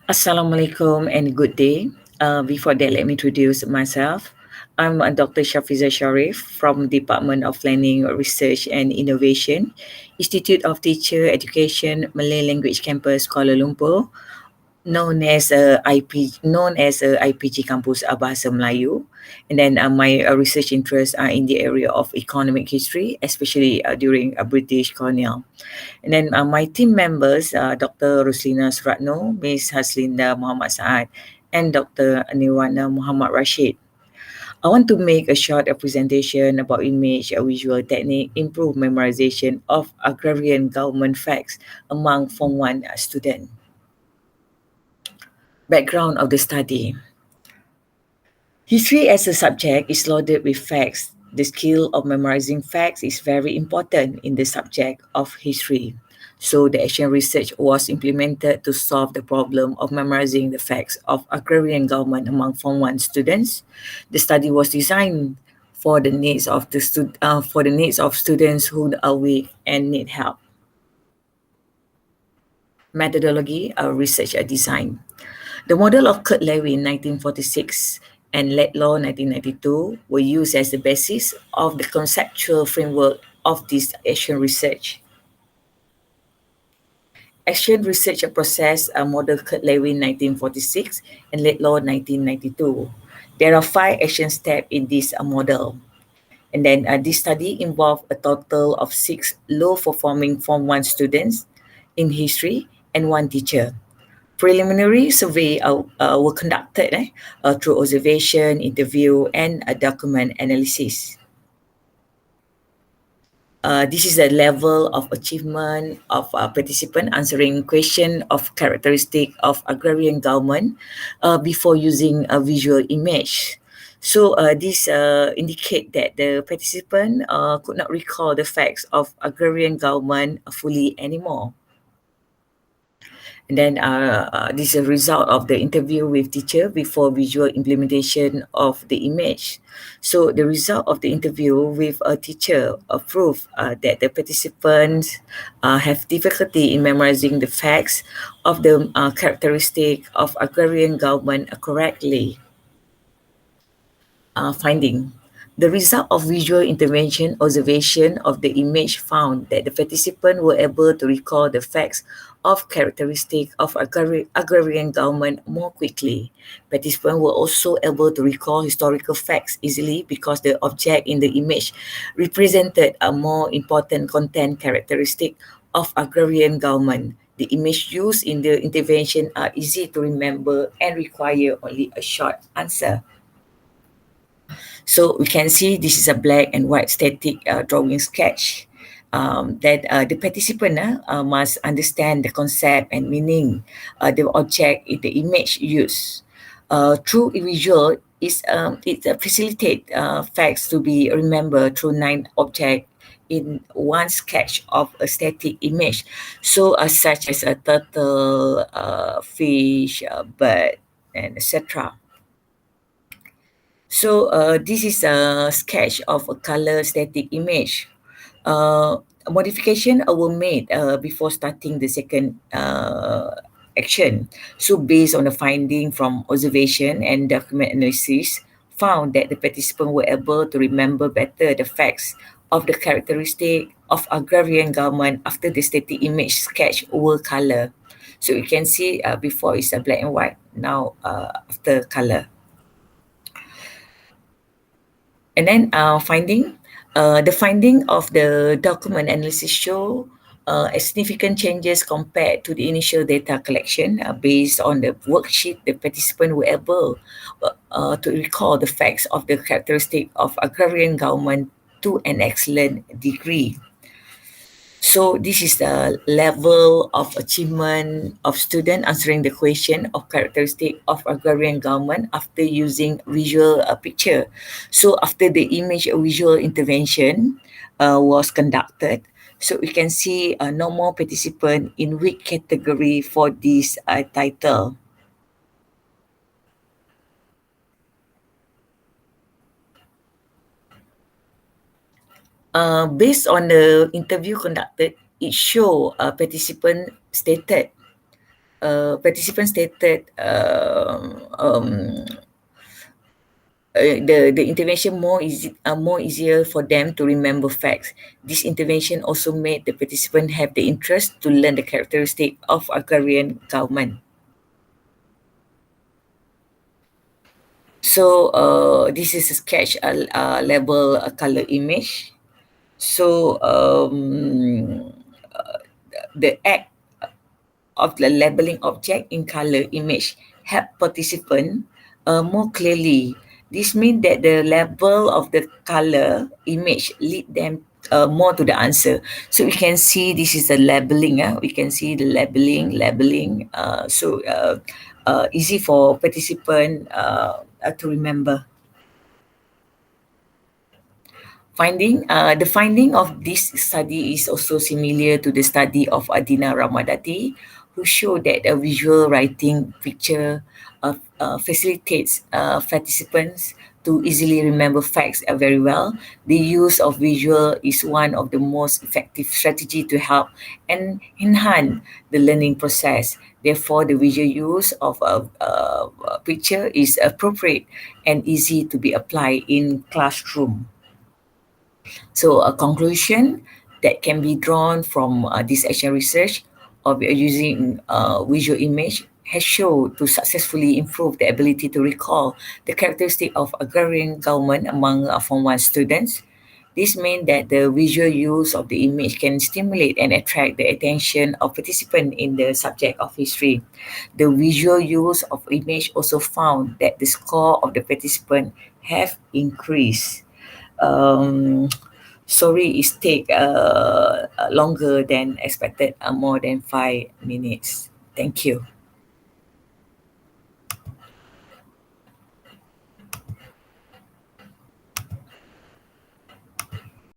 Assalamualaikum and good day. Before that, let me introduce myself. I'm Dr. Shafiza Sharif from Department of Planning, Research and Innovation, Institute of Teacher Education, Malay Language Campus, Kuala Lumpur, known as IPG Campus Bahasa Melayu. And then my research interests are in the area of economic history, especially during British colonial. And then my team members, Dr. Ruslina Suratno, Ms. Haslinda Muhammad Saad, and Dr. Nirwana Muhammad Rashid. I want to make a short presentation about image visual technique, improve memorization of agrarian government facts among Form 1 students. Background of the study. History as a subject is loaded with facts. The skill of memorizing facts is very important in the subject of history. So the action research was implemented to solve the problem of memorizing the facts of agrarian government among Form 1 students. The study was designed for the needs of students who are weak and need help. Methodology of research design. The model of Kurt Lewin 1946 and LAIDLAIN 1992 were used as the basis of the conceptual framework of this action research. Action research process model Kurt Lewin 1946 and LAIDLAIN 1992. There are 5 action steps in this model. And then this study involved a total of 6 low-performing Form 1 students in history and 1 teacher. Preliminary survey were conducted through observation, interview, and document analysis. This is the level of achievement of participant answering question of characteristic of agrarian government before using a visual image. So this indicate that the participant could not recall the facts of agrarian government fully anymore. And then this is a result of the interview with teacher before visual implementation of the image. So the result of the interview with a teacher proved that the participants have difficulty in memorizing the facts of the characteristic of agrarian government correctly. Finding. The result of visual intervention observation of the image found that the participants were able to recall the facts of characteristic of agrarian government more quickly. Participants were also able to recall historical facts easily because the object in the image represented a more important content characteristic of agrarian government. The image used in the intervention are easy to remember and require only a short answer. So we can see this is a black and white static drawing sketch that the participant must understand the concept and meaning the object in the image used. Through visual, it facilitates facts to be remembered through 9 objects in one sketch of a static image. So such as a turtle, fish, bird, and etc. So this is a sketch of a color static image. Modification were made before starting the second action. So based on the finding from observation and document analysis, found that the participants were able to remember better the facts of the characteristic of agrarian government after the static image sketch were color. So you can see before it's a black and white, now after color. And then the finding of the document analysis show a significant changes compared to the initial data collection based on the worksheet. The participant were able to recall the facts of the characteristic of agrarian government to an excellent degree. So this is the level of achievement of student answering the question of characteristic of agrarian government after using visual picture. So after the image visual intervention was conducted, so we can see no more participant in weak category for this title. Based on the interview conducted, it show participant stated participants stated the intervention more easier for them to remember facts. This intervention also made the participant have the interest to learn the characteristic of agrarian government. So this is a sketch label a color image. So the act of the labeling object in color image help participant more clearly. This means that the label of the color image lead them more to the answer. So we can see this is the labeling. We can see the labeling. Easy for participant to remember. The finding of this study is also similar to the study of Adina Ramadati, who showed that a visual writing picture facilitates participants to easily remember facts very well. The use of visual is one of the most effective strategy to help and enhance the learning process. Therefore, the visual use of a picture is appropriate and easy to be applied in classroom. So a conclusion that can be drawn from this action research of using visual image has shown to successfully improve the ability to recall the characteristic of agrarian government among Form 1 students. This means that the visual use of the image can stimulate and attract the attention of participants in the subject of history. The visual use of image also found that the score of the participant have increased. Um, Sorry, it take longer than expected, more than 5 minutes. Thank you.